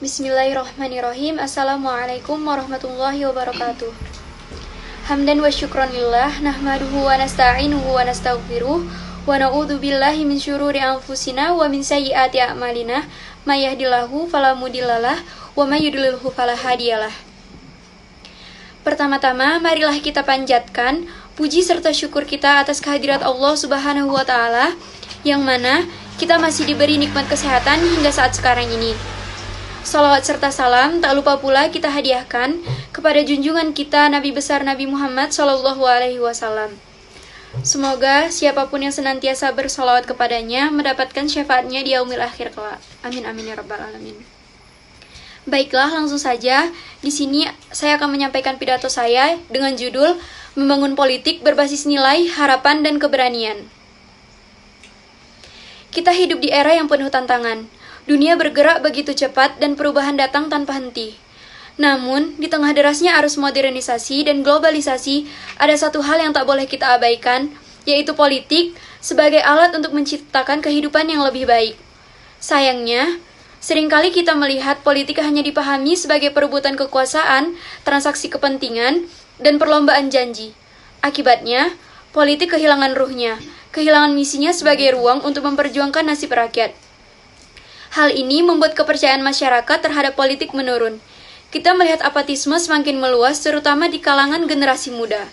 Bismillahirrahmanirrahim. Assalamualaikum warahmatullahi wabarakatuh. Hamdan wa syukranillah, nahmaduhu wa nasta'inuhu wa nastaghfiruh, wa na'udzu billahi min syururi anfusina wa min sayyiati a'malina, may yahdihillahu fala mudhillalah wa may yudlilhu fala hadiyalah. Pertama-tama, marilah kita panjatkan puji serta syukur kita atas kehadirat Allah Subhanahu wa taala yang mana kita masih diberi nikmat kesehatan hingga saat sekarang ini. Salawat serta salam tak lupa pula kita hadiahkan kepada junjungan kita Nabi besar Nabi Muhammad SAW. Semoga siapapun yang senantiasa bersalawat kepadanya mendapatkan syafaatnya di yaumil akhir kelak. Amin amin ya rabbal alamin. Baiklah, langsung saja. Di sini saya akan menyampaikan pidato saya dengan judul Membangun Politik Berbasis Nilai, Harapan, dan Keberanian. Kita hidup di era yang penuh tantangan. Dunia bergerak begitu cepat dan perubahan datang tanpa henti. Namun, di tengah derasnya arus modernisasi dan globalisasi, ada satu hal yang tak boleh kita abaikan, yaitu politik sebagai alat untuk menciptakan kehidupan yang lebih baik. Sayangnya, seringkali kita melihat politik hanya dipahami sebagai perebutan kekuasaan, transaksi kepentingan, dan perlombaan janji. Akibatnya, politik kehilangan ruhnya, kehilangan misinya sebagai ruang untuk memperjuangkan nasib rakyat. Hal ini membuat kepercayaan masyarakat terhadap politik menurun. Kita melihat apatisme semakin meluas, terutama di kalangan generasi muda.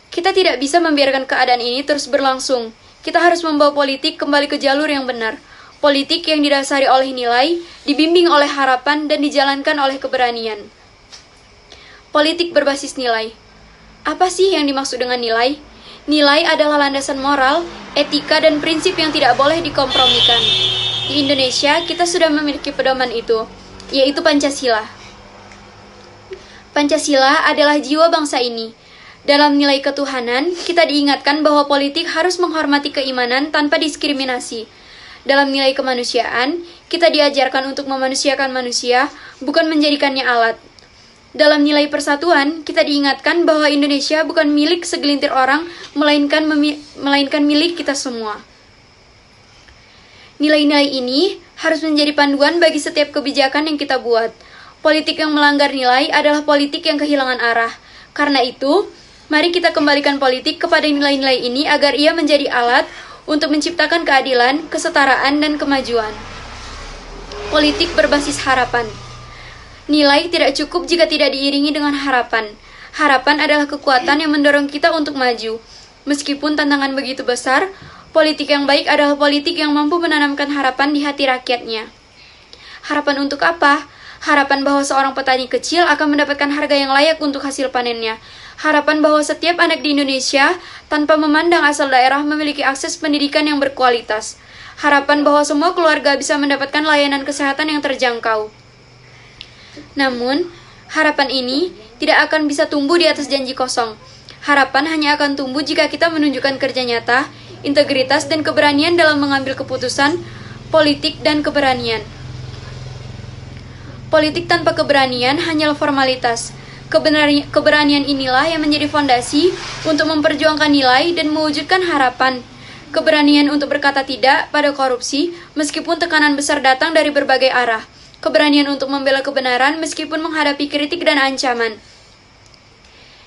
Kita tidak bisa membiarkan keadaan ini terus berlangsung. Kita harus membawa politik kembali ke jalur yang benar. Politik yang didasari oleh nilai, dibimbing oleh harapan, dan dijalankan oleh keberanian. Politik berbasis nilai. Apa sih yang dimaksud dengan nilai? Nilai adalah landasan moral, etika, dan prinsip yang tidak boleh dikompromikan. Di Indonesia, kita sudah memiliki pedoman itu, yaitu Pancasila. Pancasila adalah jiwa bangsa ini. Dalam nilai ketuhanan, kita diingatkan bahwa politik harus menghormati keimanan tanpa diskriminasi. Dalam nilai kemanusiaan, kita diajarkan untuk memanusiakan manusia, bukan menjadikannya alat. Dalam nilai persatuan, kita diingatkan bahwa Indonesia bukan milik segelintir orang, melainkan milik kita semua. Nilai-nilai ini harus menjadi panduan bagi setiap kebijakan yang kita buat. Politik yang melanggar nilai adalah politik yang kehilangan arah. Karena itu, mari kita kembalikan politik kepada nilai-nilai ini agar ia menjadi alat untuk menciptakan keadilan, kesetaraan, dan kemajuan. Politik berbasis harapan. Nilai tidak cukup jika tidak diiringi dengan harapan. Harapan adalah kekuatan yang mendorong kita untuk maju. Meskipun tantangan begitu besar, politik yang baik adalah politik yang mampu menanamkan harapan di hati rakyatnya. Harapan untuk apa? Harapan bahwa seorang petani kecil akan mendapatkan harga yang layak untuk hasil panennya. Harapan bahwa setiap anak di Indonesia, tanpa memandang asal daerah, memiliki akses pendidikan yang berkualitas. Harapan bahwa semua keluarga bisa mendapatkan layanan kesehatan yang terjangkau. Namun, harapan ini tidak akan bisa tumbuh di atas janji kosong. Harapan hanya akan tumbuh jika kita menunjukkan kerja nyata, integritas, dan keberanian dalam mengambil keputusan, politik, dan keberanian. Politik tanpa keberanian hanyalah formalitas. Keberanian inilah yang menjadi fondasi untuk memperjuangkan nilai dan mewujudkan harapan. Keberanian untuk berkata tidak pada korupsi meskipun tekanan besar datang dari berbagai arah. Keberanian untuk membela kebenaran meskipun menghadapi kritik dan ancaman.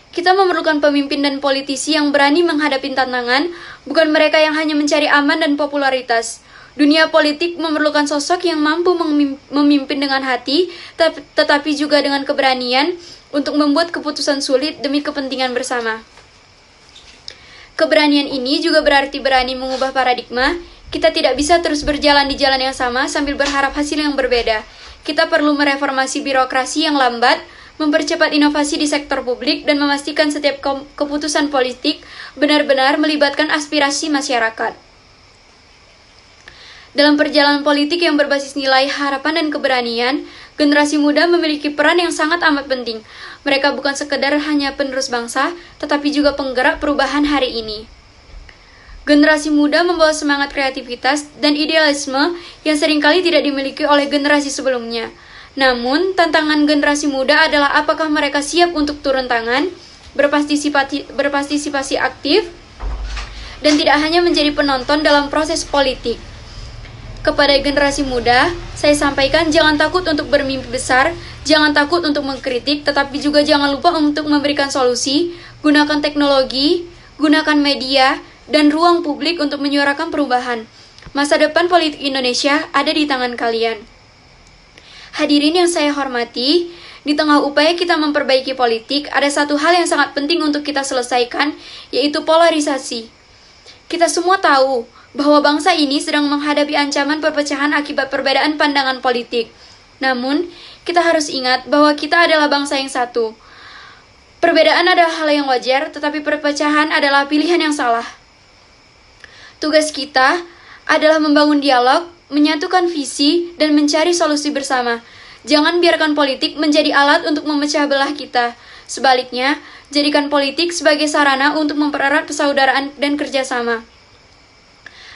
Kita memerlukan pemimpin dan politisi yang berani menghadapi tantangan, bukan mereka yang hanya mencari aman dan popularitas. Dunia politik memerlukan sosok yang mampu memimpin dengan hati, tetapi juga dengan keberanian untuk membuat keputusan sulit demi kepentingan bersama. Keberanian ini juga berarti berani mengubah paradigma. Kita tidak bisa terus berjalan di jalan yang sama sambil berharap hasil yang berbeda. Kita perlu mereformasi birokrasi yang lambat, mempercepat inovasi di sektor publik, dan memastikan setiap keputusan politik benar-benar melibatkan aspirasi masyarakat. Dalam perjalanan politik yang berbasis nilai, harapan, dan keberanian, generasi muda memiliki peran yang sangat amat penting. Mereka bukan sekedar hanya penerus bangsa, tetapi juga penggerak perubahan hari ini. Generasi muda membawa semangat kreativitas dan idealisme yang seringkali tidak dimiliki oleh generasi sebelumnya. Namun, tantangan generasi muda adalah apakah mereka siap untuk turun tangan, berpartisipasi aktif, dan tidak hanya menjadi penonton dalam proses politik. Kepada generasi muda, saya sampaikan jangan takut untuk bermimpi besar, jangan takut untuk mengkritik, tetapi juga jangan lupa untuk memberikan solusi, gunakan teknologi, gunakan media, dan ruang publik untuk menyuarakan perubahan. Masa depan politik Indonesia ada di tangan kalian. Hadirin yang saya hormati, di tengah upaya kita memperbaiki politik, ada satu hal yang sangat penting untuk kita selesaikan, yaitu polarisasi. Kita semua tahu bahwa bangsa ini sedang menghadapi ancaman perpecahan akibat perbedaan pandangan politik. Namun, kita harus ingat bahwa kita adalah bangsa yang satu. Perbedaan adalah hal yang wajar, tetapi perpecahan adalah pilihan yang salah. Tugas kita adalah membangun dialog, menyatukan visi, dan mencari solusi bersama. Jangan biarkan politik menjadi alat untuk memecah belah kita. Sebaliknya, jadikan politik sebagai sarana untuk mempererat persaudaraan dan kerjasama.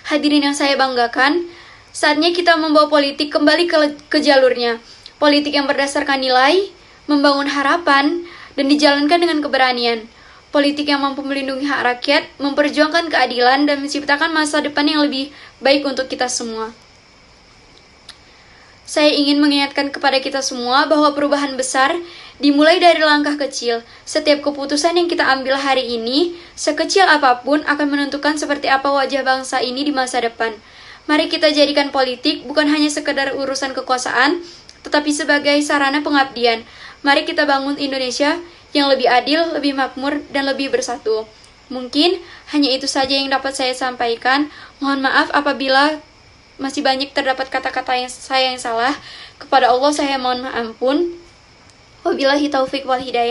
Hadirin yang saya banggakan, saatnya kita membawa politik kembali ke jalurnya. Politik yang berdasarkan nilai, membangun harapan, dan dijalankan dengan keberanian. Politik yang mampu melindungi hak rakyat, memperjuangkan keadilan, dan menciptakan masa depan yang lebih baik untuk kita semua. Saya ingin mengingatkan kepada kita semua bahwa perubahan besar dimulai dari langkah kecil. Setiap keputusan yang kita ambil hari ini, sekecil apapun, akan menentukan seperti apa wajah bangsa ini di masa depan. Mari kita jadikan politik bukan hanya sekedar urusan kekuasaan, tetapi sebagai sarana pengabdian. Mari kita bangun Indonesia yang lebih adil, lebih makmur, dan lebih bersatu. Mungkin hanya itu saja yang dapat saya sampaikan. Mohon maaf apabila masih banyak terdapat kata-kata yang salah. Kepada Allah saya mohon ampun. Wabillahi taufik wal hidayah.